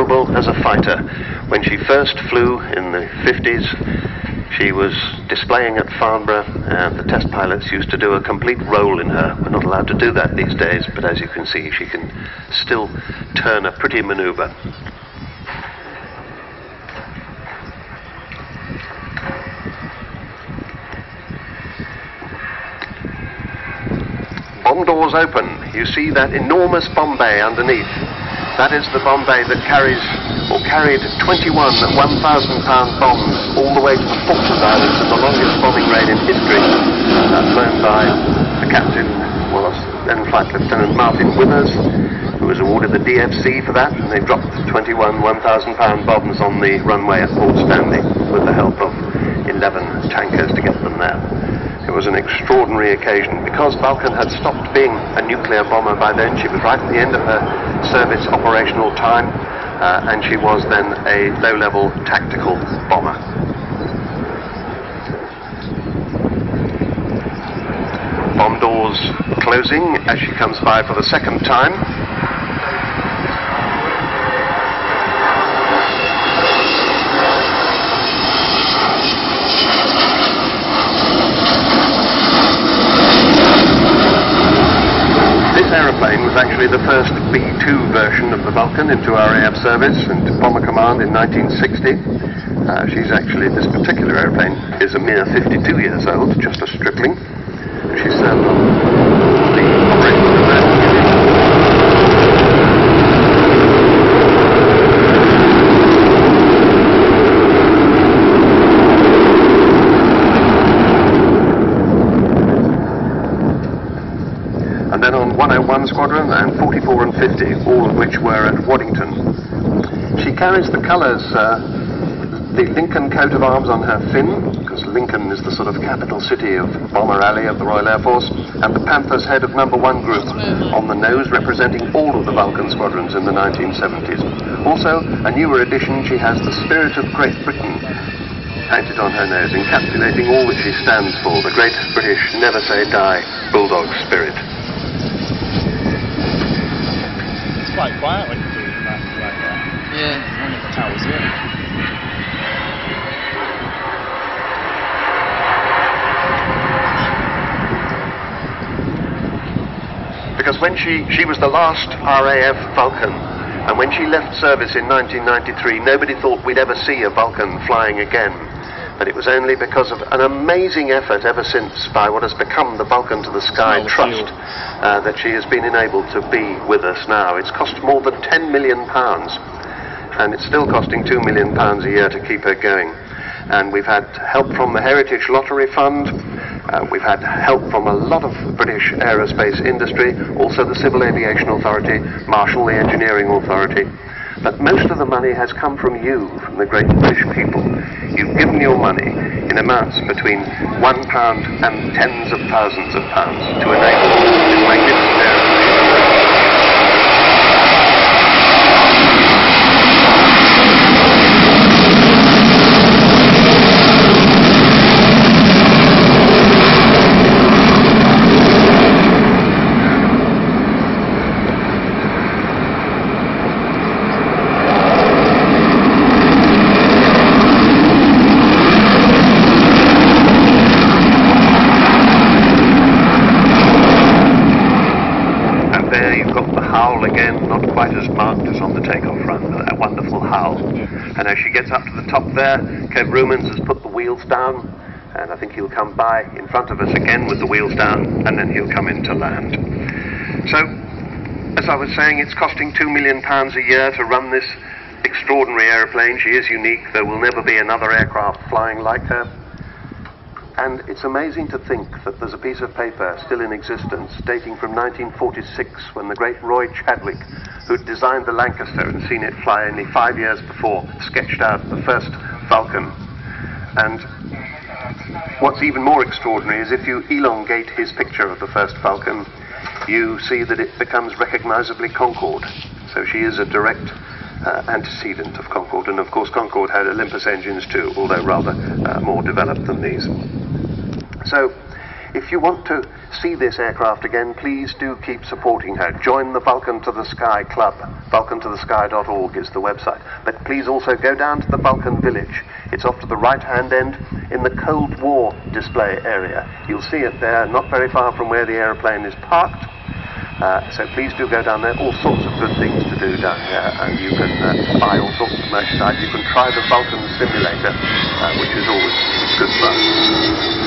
admirable as a fighter. When she first flew in the 50s, she was displaying at Farnborough, and the test pilots used to do a complete roll in her. We're not allowed to do that these days, but as you can see, she can still turn a pretty maneuver. Bomb doors open. You see that enormous bomb bay underneath. That is the bomb bay that carried 21 1,000-pound bombs all the way to the Falkland Islands in the longest bombing raid in history. That's flown by the captain, well, then Flight Lieutenant Martin Withers, who was awarded the DFC for that, and they dropped 21 1,000-pound bombs on the runway at Port Stanley with the help of 11 tankers to get them there. It was an extraordinary occasion. Because Vulcan had stopped being a nuclear bomber by then, she was right at the end of her service operational time, and she was then a low-level tactical bomber. Bomb doors closing as she comes by for the second time. Aeroplane was actually the first B-2 version of the Vulcan into RAF service and Bomber Command in 1960. She's actually, this particular aeroplane is a mere 52 years old, just a stripling. She's served on the operating command unit. And then on 101 Squadron and 44 and 50, all of which were at Waddington. She carries the colours, the Lincoln coat of arms on her fin, because Lincoln is the sort of capital city of Bomber Alley of the Royal Air Force, and the Panther's head of No. 1 Group on the nose, representing all of the Vulcan squadrons in the 1970s. Also, a newer addition, she has the Spirit of Great Britain painted on her nose, encapsulating all that she stands for, the great British never say die bulldog spirit. It's quite quiet when you're doing that like that. Yeah. One of the towers, yeah. Because when she was the last RAF Vulcan, and when she left service in 1993, nobody thought we'd ever see a Vulcan flying again. But it was only because of an amazing effort ever since by what has become the Vulcan to the Sky Trust that she has been enabled to be with us now. It's cost more than £10 million, and it's still costing £2 million a year to keep her going. And we've had help from the Heritage Lottery Fund. We've had help from a lot of British aerospace industry, also the Civil Aviation Authority, Marshall, the Engineering Authority. But most of the money has come from you, from the great British people. You've given your money in amounts between £1 and tens of thousands of pounds to enable this magnificent aeroplane. Again, not quite as marked as on the takeoff run, but that wonderful howl. And as she gets up to the top there, Kev Rumans has put the wheels down, and I think he'll come by in front of us again with the wheels down, and then he'll come in to land. So, as I was saying, it's costing £2 million a year to run this extraordinary aeroplane. She is unique. There will never be another aircraft flying like her. And it's amazing to think that there's a piece of paper still in existence dating from 1946 when the great Roy Chadwick, who'd designed the Lancaster and seen it fly only 5 years before, sketched out the first Vulcan. And what's even more extraordinary is if you elongate his picture of the first Vulcan, you see that it becomes recognizably Concorde. So she is a direct antecedent of Concorde, and of course Concorde had Olympus engines too, although rather more developed than these. So If you want to see this aircraft again, please do keep supporting her. Join the Vulcan to the Sky Club. vulcantothesky.org is the website. But please also go down to the Vulcan Village. It's off to the right-hand end in the Cold War display area. You'll see it there, not very far from where the aeroplane is parked. So please do go down there. All sorts of good things to do down here, and you can buy all sorts of merchandise. You can try the Vulcan simulator, which is always good fun.